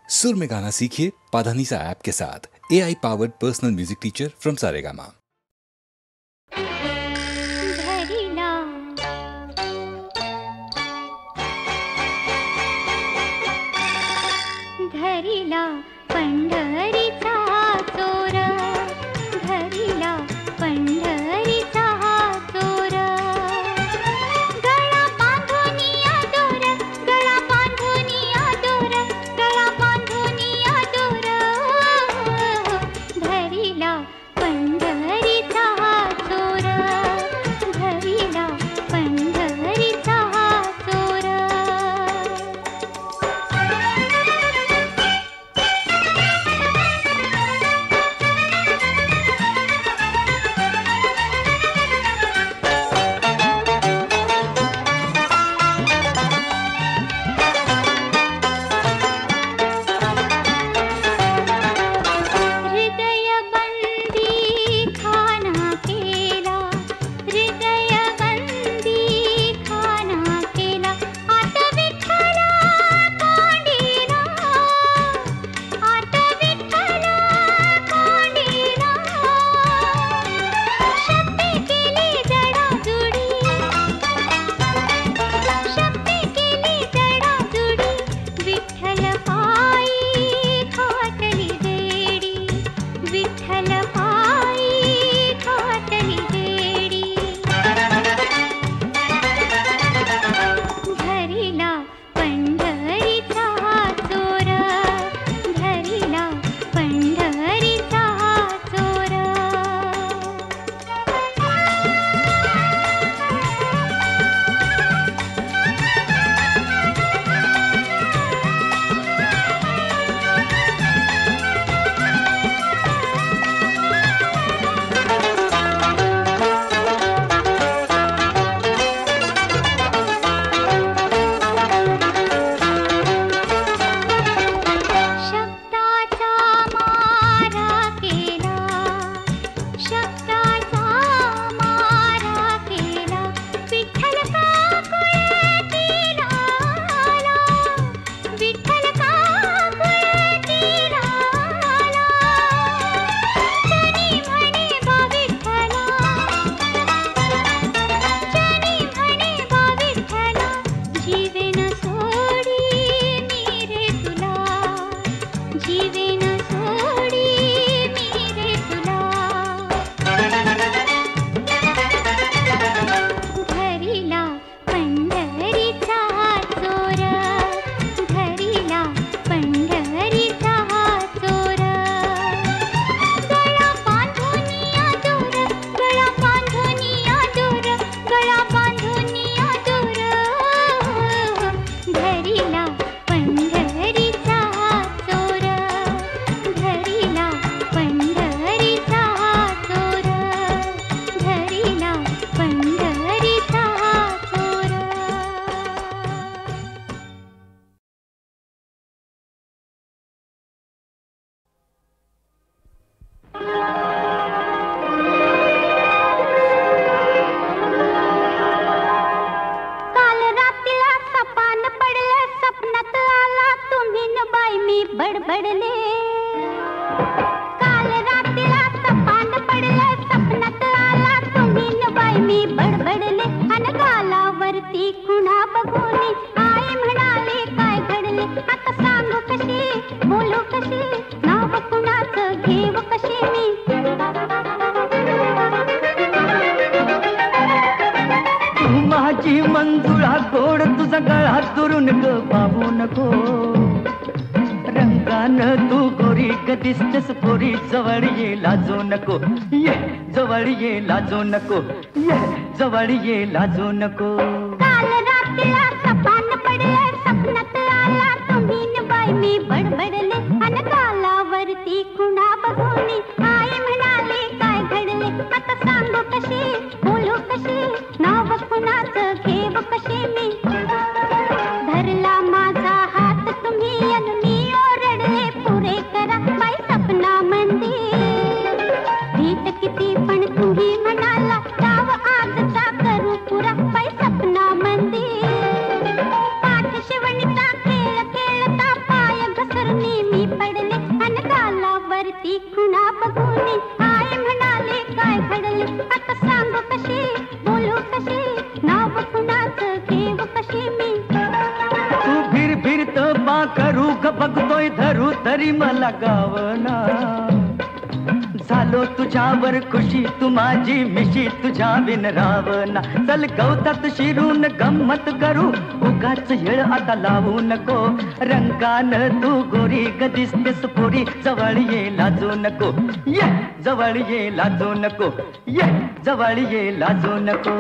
सुर में गाना सीखिए पाधानीसा ऐप के साथ। AI powered personal music teacher from Saregama. लाजो नको ये जवळ ये लाजो नको। काल रात्रीला सपान पडले सपनात आला तुम्ही न बाई मी बडबडले अन गालावरती खुणा बघूनी आई म्हणाले काय घडले आता सांगू कशी बोलू कशी नाव कुणाचं घेऊ कशी मी धरला माझा हात तुम्ही अन मी ओरडले पुरे करा बाई सपना मंदी भीत किती पण तुम्ही म्हणाला डाव आजचा करू पुरा बाई सपना मंदी पाठ शिवणीचा खेळ खेळता पाय घसरणी वरती खुणा बघून आई म्हणाले काय घडले आता सांगू कशी बोलू कशी नाव कुणाचं घेऊ कशी मी तू फिरत बा करू ग बघतोय धरू तरी मला गावना झालो तुझ्यावर खुशी तू माझी मिशी तुझ्या बिन रावना चल गवतात शिरून गंमत करू उगाच येळ आता लावू नको रंगान तू गोरी ग दिसतेस पुरी जवळ ये लाजू नको ये जवळ ये लाजू नको ये जवळ ये लाजू नको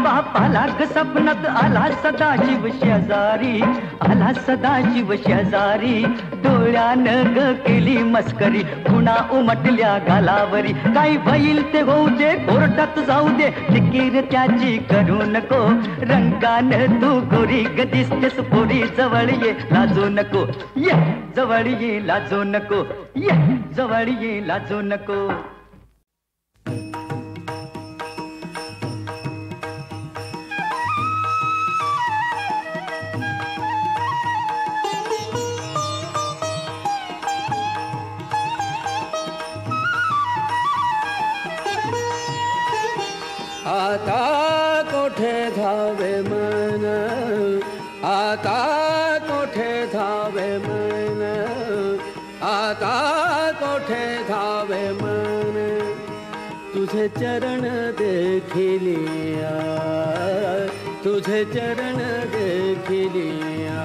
बापाला ग सपनात आला सदाशिव शेजारी आला सदाशिव शेजारी डोळ्यानं ग केली मस्करी खुणा उमटल्या गालावरी काही बैल ते होऊ दे कोर्टात जाऊ दे फिकीर त्याची करू नको रंगानं तू गोरी ग दिसतेस पोरी जवळ ये लाजू नको ये जवळ ये लाजू नको ये जवळ ये लाजू नको आता कोठे धावे मन आता कोठे धावे मन आता कोठे धावे मन तुझे चरण देखिलिया तुझे चरण देखिलिया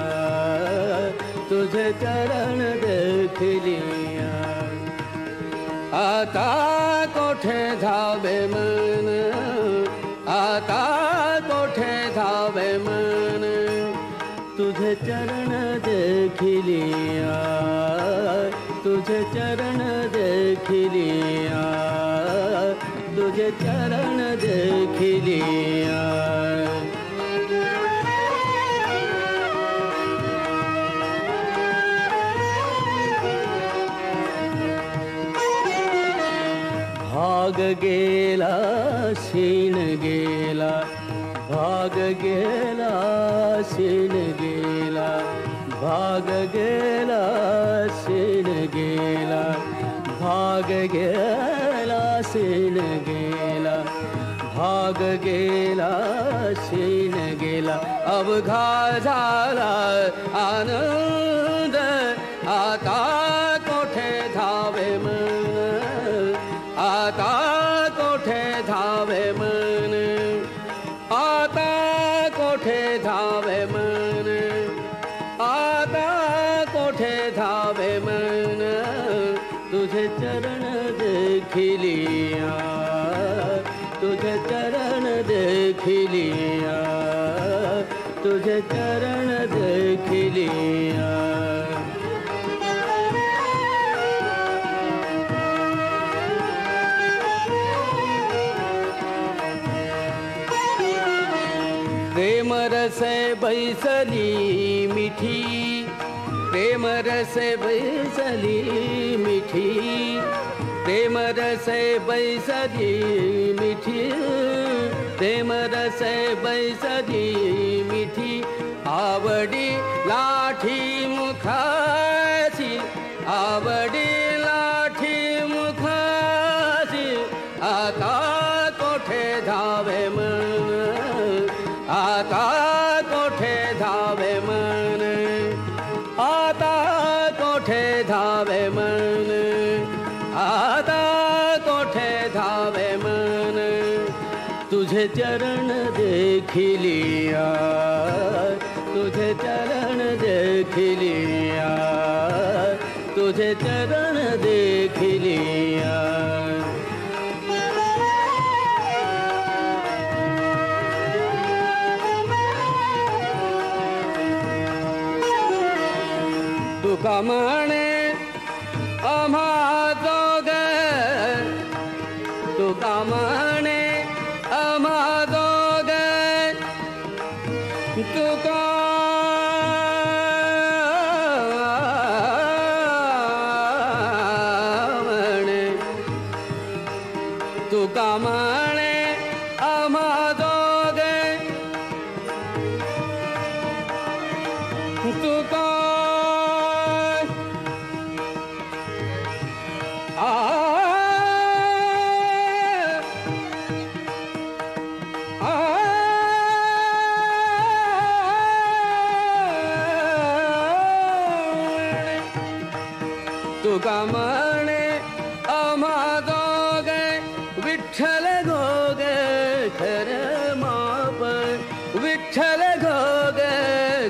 तुझे चरण देखिलिया आता कोठे धावे मन आता कोठे धावे मन तुझे चरण देखिलिया तुझे चरण देखिलिया तुझे चरण देखिलिया भाग गेला शीन गेला भाग गेला शीन गेला भाग गेला शीन गेला भाग गेला शीन गेला भाग गेला शीन गेला अवघा झाला आनंद आता कोठे धावे मन आता कोठे धावे मन आता कोठे धावे मन आता कोठे धावे मन तुझे चरण देखिलिया तुझे चरण देखिलिया तुझे चरण देखिलिया प्रेम रसे बैसली मिठी प्रेम रसे बैसली मिठी प्रेम रसे बैसली मिठी प्रेम रसे बैसली मिठी आवडी लाठी मुखासी आवडी लाठी मुखासी आता कोठे धावे मन आता कोठे धावे मन आता कोठे धावे मन आता कोठे धावे मन तुझे चरण देखिलिया तुझे चरण देखिलिया तुझे चरण देखिलिया का म्हणे आम्हा दोघ, तू का म्हणे आम्हा दोघ, तू का म्हणे, तू का म्हणे आम्हा दोघ, तू का तू का म्हणे आम्हा दोघ, विठ्ठल घोग खरं माप, विठ्ठल घोग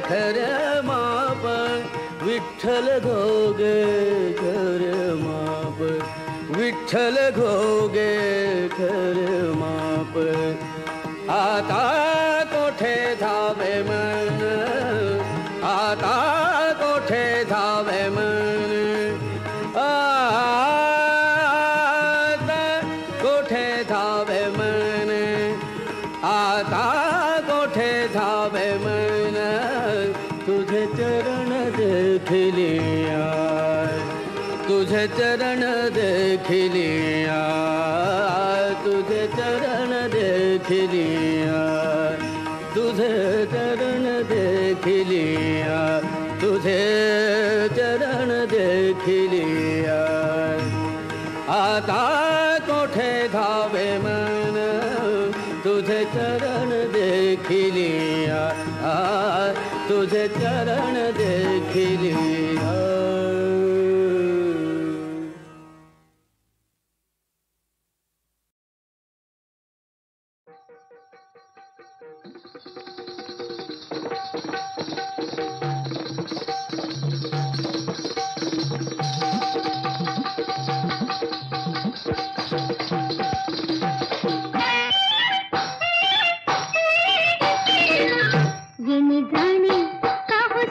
खरं माप, विठ्ठल घोग खरं माप, विठ्ठल घोग खरं माप. आता कोठे धावे मन, आता कोठे धावे मन, आता कोठे धावे मन, आता कोठे धावे मन, तुझे चरण देखलिया, तुझे चरण देखलिया, तुझे चरण देखलिया, तुझे चरण देखलिया, तुझे चरण देखलिया. आता कोठे धावे मन, तुझे चरण देखलिया, तुझे चरण देखलिया. जाने काहो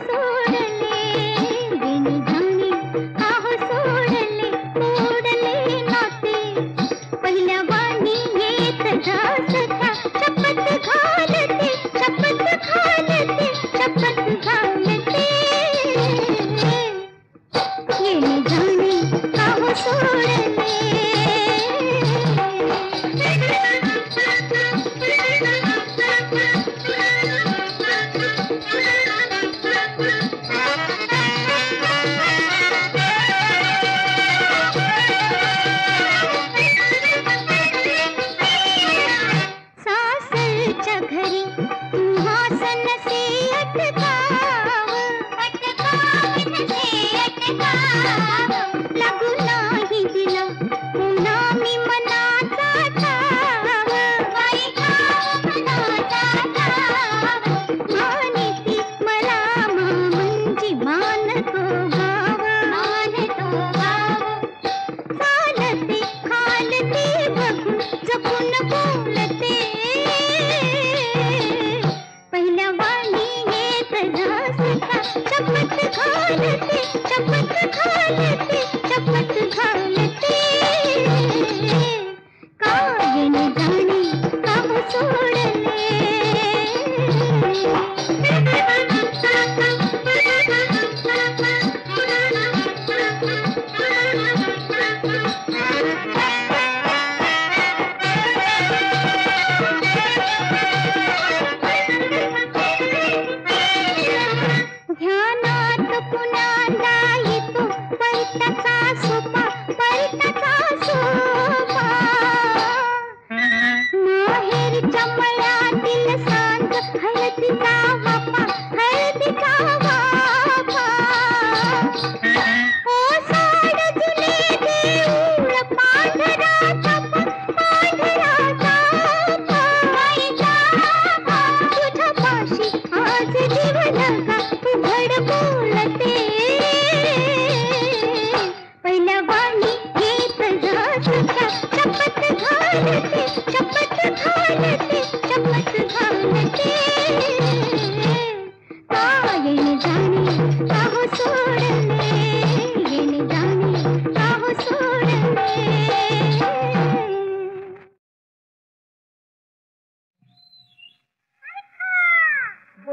सोडले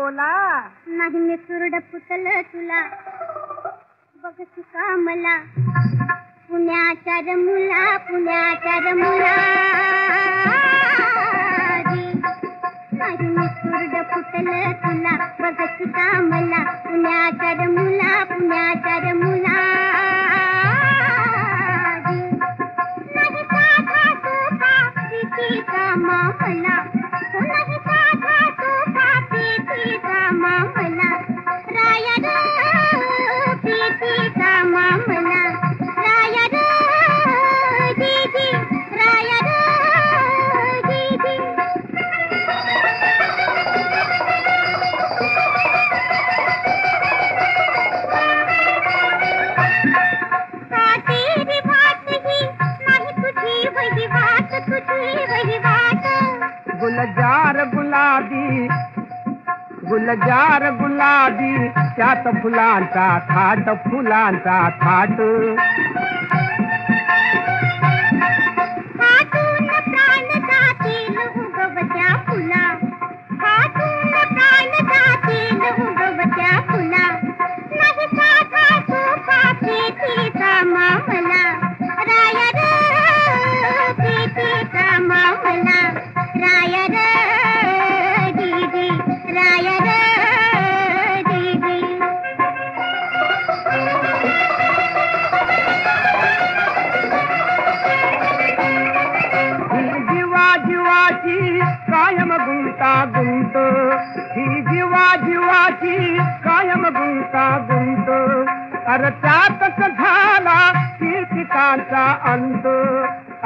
बोला. नाही मी सुरड फुटलं तुला बघ का मला पुण्याच्या रमुला पुण्याच्या रमुला नाही मी सुरड फुटलं तुला बघ का मला पुण्याच्या रमुला पुण्याच्या रमुला नाही साधा सोपा प्रीतीचा मामला नाही साधा सोपा प्रीतीचा मामला राया रे प्रीतीचा मामला राया रे दीदी राया रे दीदी तेरी बात ही नहीं तुझी वही बात तुझी वही बात गुलजार गुलाबी गुलजार गुलाबी त्यात फुलांचा थाट फुलांचा थाट हातून प्राण जातील उगवत्या फुला हातून प्राण जातील उगवत्या फुला नाही साधा सोपा प्रीतीचा मामला राया रे प्रीतीचा मामला राया रे दीदी राया रे दीदी ही जीवा जीवाची कायम गुंता गुंत ही जीवा जीवाची कायम गुंता गुंत अरे त्यातच झाला कीर्तिकांचा अंत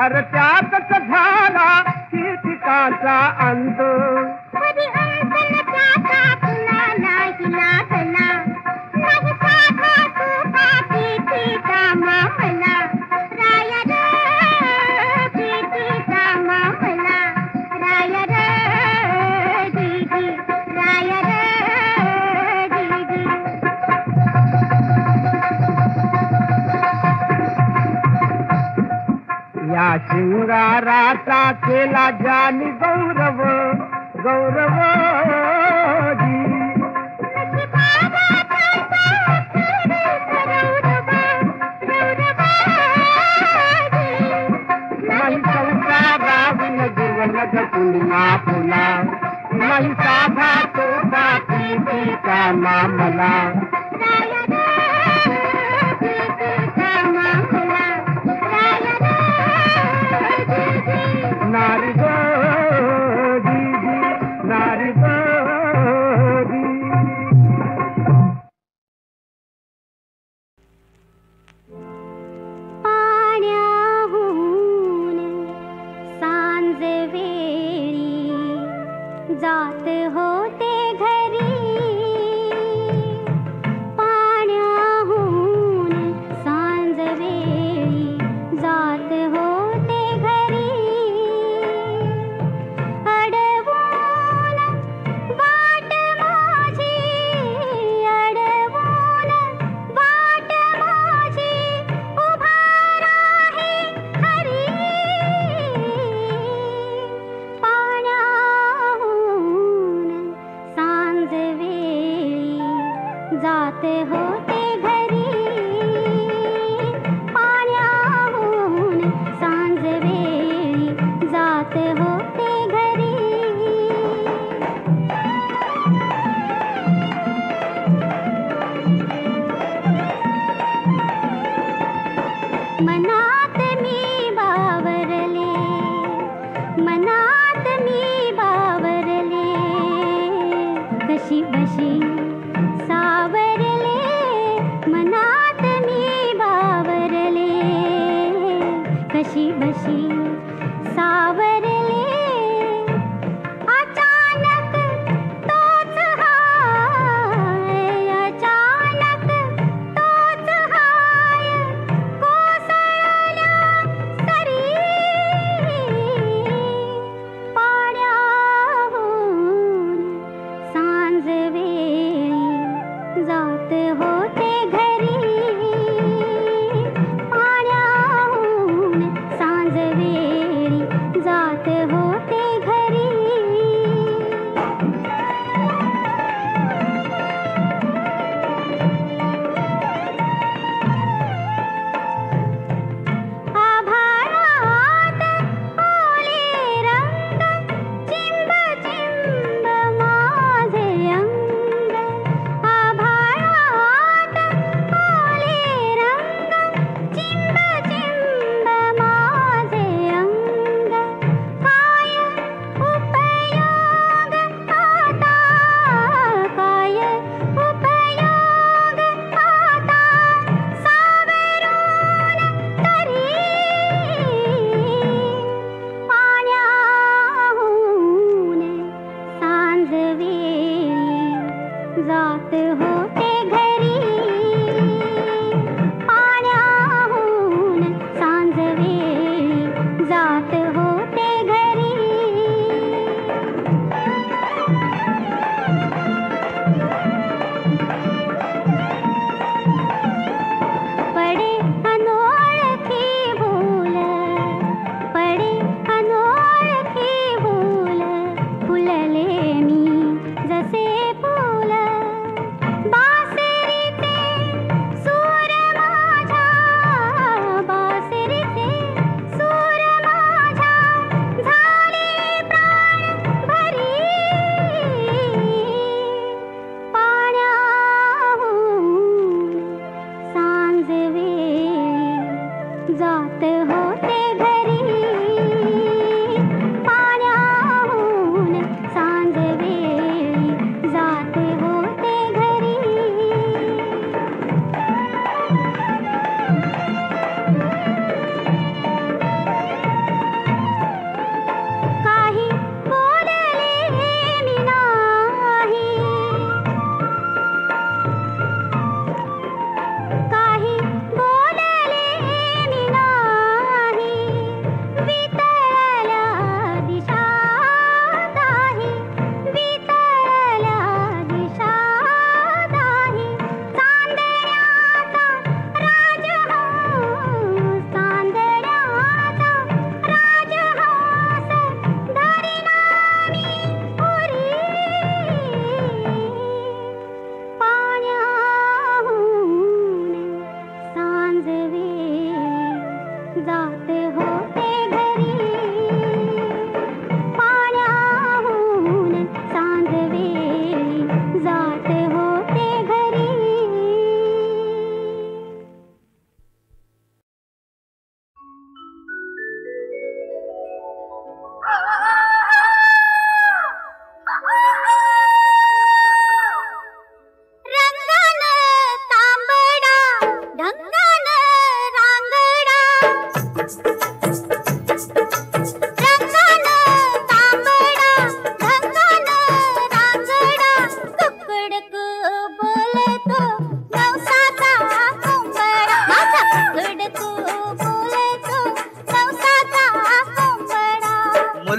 अरे त्यातच झाला कीर्तिकांचा अंत कधी अंतन त्याचा कुणाला लागला नाही साधा सोपा प्रीतीचा मामला राया रे प्रीतीचा मामला राया रे दीदी राया रे दीदी या शिंगाराचा केला जानी गौरव गौरव जी नाही संसाराविन जीवन पुन्हा फुला नाही साधा सोपा प्रीतीचा मामला राया रे प्रीतीचा मामला राया रे दीदी नारी गो दीदी नारी गो पाण्याहून सांज वेळी जात होते घरी पाण्याहून सांज वेळी जात होते घरी अडवून वाट माझी अडवून वाट माझी उभा राही हरी पाण्याहून सांज वेळी जात होते घरी पाण्याहून सांज वेळी जात होते घरी मनात मी बावरले मनात मी बावरले कशी बशी सावरले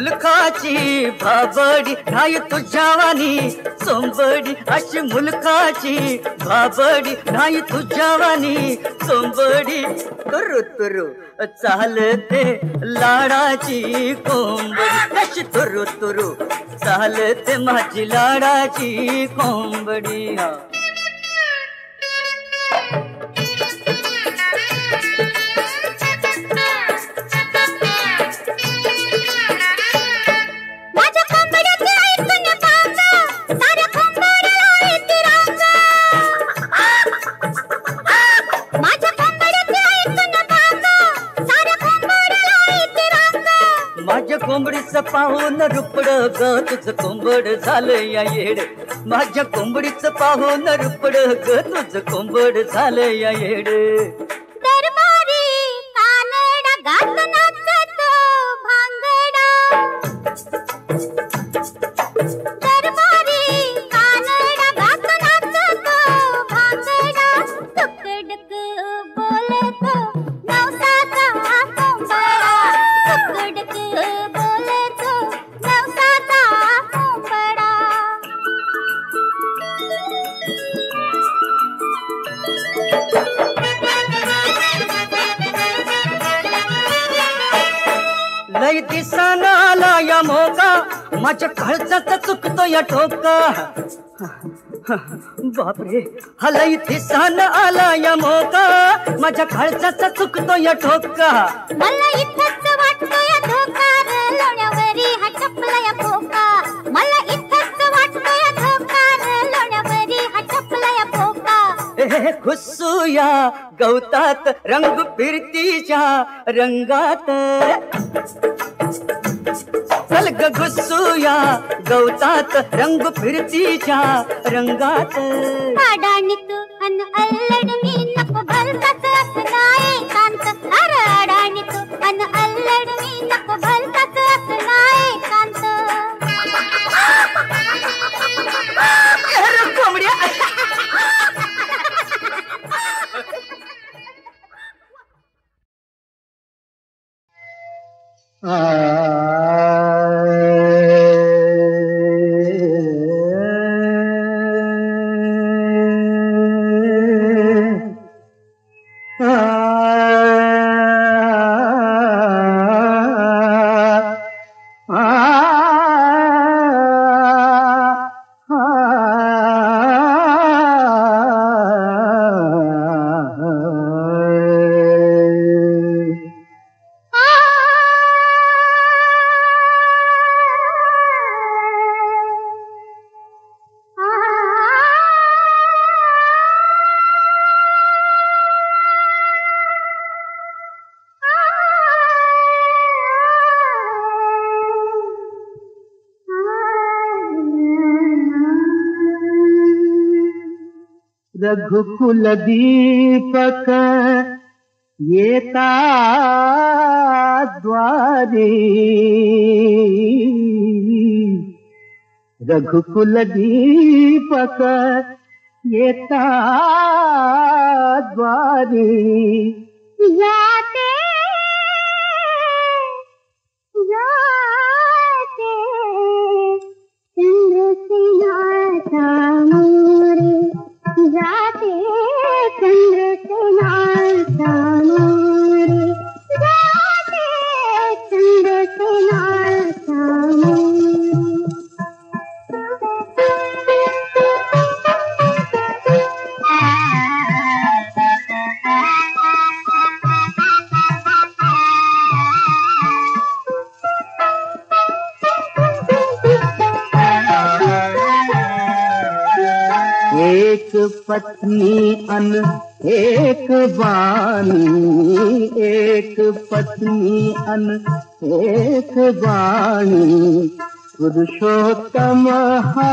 मुलखाची भाबडी नाही तुझ्यावानी सोंबडी अशी मुलखाची भाबडी नाही तुझ्यावानी सोंबडी तुरु तुरु चालते लाडाची कोंबडी कशी तुरु तुरु चालते माझी लाडाची कोंबडी हा माझ्या कोंबडीचं पाहून रुपड ग तुझं कोंबड झालं या येड माझ्या कोंबडीचं पाहून रुपड ग तुझं कोंबड झालं या येड दरबारी कानडा गात नाचतो भांगडा दरबारी कानडा गात नाचतो भांगडा तुकडक बोलतो नवसाचा कोंबडा तुकडक बोलतो नवसाचा कोंबडा लय दिसाना आला या मोका माझ्या काळजाचा चुकतो या ठोका बापरे हा लय दिसाना आला या मोका माझ्या काळजाचा चुकतो या ठोका मला इथंच वाटतोय धोका रे लोण्यावरी हा टपलाय फोका मला इथंच वाटतोय धोका रे लोण्यावरी हा टपलाय फोका घुसूया गवतात रंग फिरतीच्या रंगात चल ग घुसूया गवतात रंग फिरतीच्या रंगात अडाणीत अन अल्लड मी नको भलताच असणार एकांत अरे अडाणीत अन अल्लड मी नको भलताच असणार एकांत अरे कोंबड्या रघुकुल दीपक येता द्वारी रघुकुल दीपक येता द्वारी जाते जाते चंद्रसेनाचा मोरे जाते चंद्रसेनाचा मोरे जाते चंद्रसेनाचा एक पत्नी अन एक वाणी एक पत्नी अन एक वाणी पुरुषोत्तम हा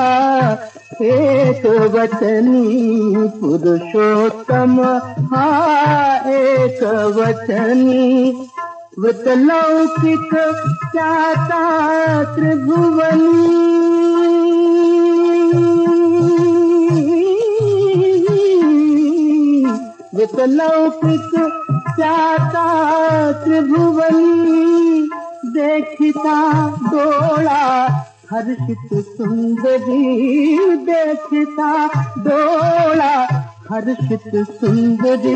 एक वचनी पुरुषोत्तम हा एक वचनी वृतलौकिक चाता त्रिभुवनी वितलौकिक चाता त्रिभुवनी देखता डोळा हर्षित सुंदरी देखता डोळा हर्षित सुंदरी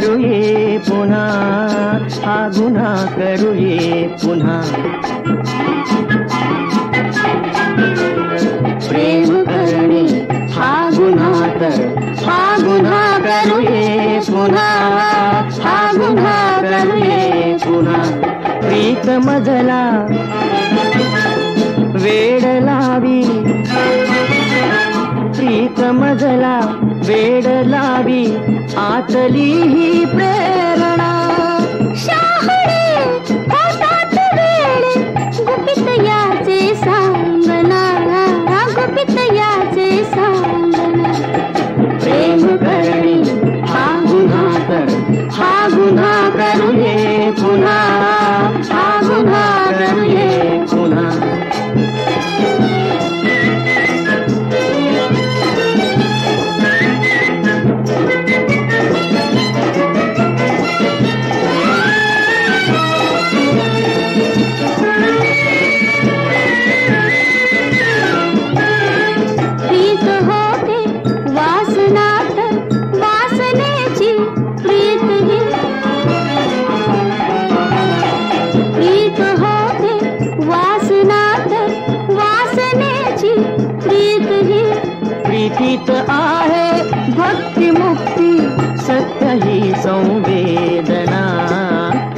करूये पुन्हा हा गुन्हा करूये पुन्हा प्रेम करणे हा गुन्हा तर हा गुन्हा करूये पुन्हा हा गुन्हा करूये पुन्हा प्रीत मजला वेड लावी प्रीत मजला वेड लावी आतली ही प्रेरणा शहाणे होतात वेळे गुपित याचे सांगना गुपित याचे सांगना प्रेम करणे हा गुन्हा तर हा गुन्हा करूये पुन्हा हा गुन्हा करूये पुन्हा प्रीतीत आहे भक्ती मुक्ती सत्य ही संवेदना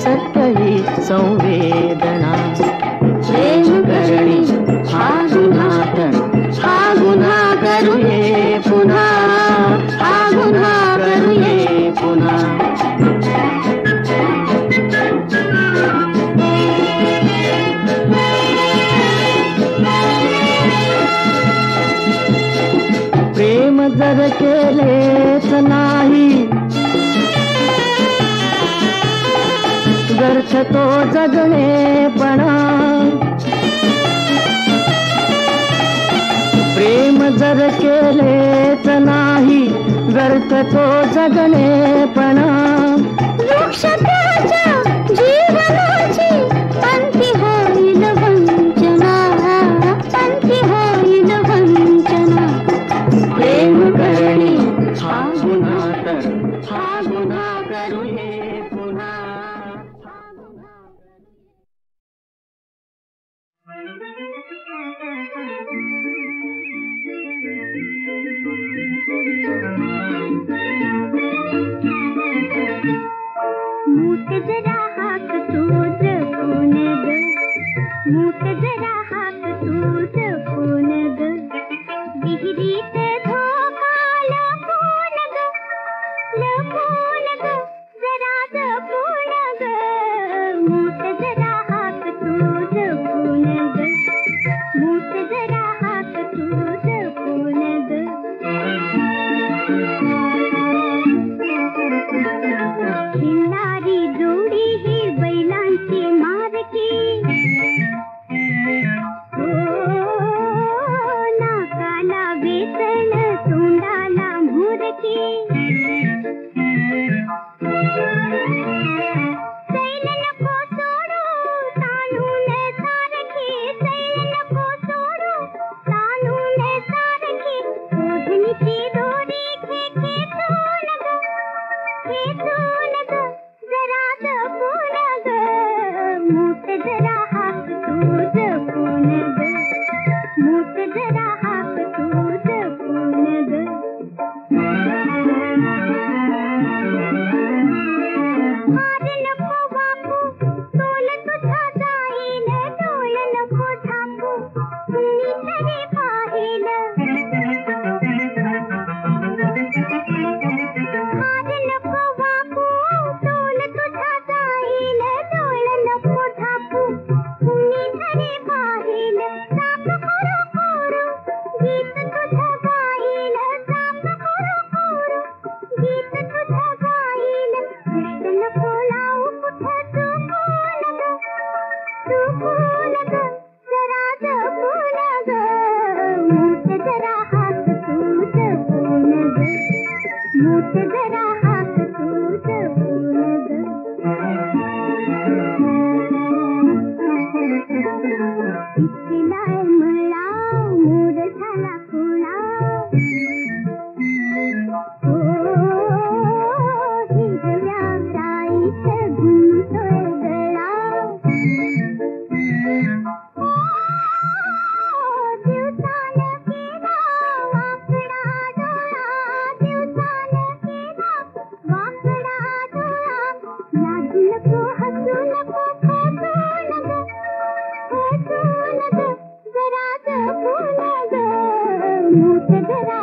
सत्य ही संवेदना प्रेम करणे हा गुन्हा तर हा गुन्हा करूये पुन्हा हा गुन्हा करूये पुन्हा प्रेम जर केलेच नाही व्यर्थ तो जगणेपणा प्रेम जर केलेच नाही व्यर्थ तो जगणेपणा वृक्ष त्याच्या जीवनाची पंथी होईल वंचना पंथी होईल वंचना प्रेम करणे हा गुन्हा तर हा गुन्हा करूये पुन्हा जरा हाक तू जपून ग. हार नको बापू तोल तुझा जाईल, डोळ नको झाकू कुणी तरी पाहिल. हार नको बापू तोल तुझा जाईल, डोळ नको झाकू कुणी तरी पाहिल. साप कोरू कोरू गीत तुझं गाईल, साप कोरू कोरू गीत तुझं गाईल. दृष्ट नको लावू कुठं चुकून ग, चुकून ग, जरा जपून ग. मूठ जरा हात तू जपून ग, मूठ जरा हात तू जपून ग. इतला मला मोर झाला खुळा, हो हिरव्या गाईत घुमतोय गळा. दिवसान केला वाकडा डोळा, दिवसान केला वाकडा डोळा. लाजू नको हसू नको खोटू नको, खोटू नको, जरा जपून ग. मूठ जरा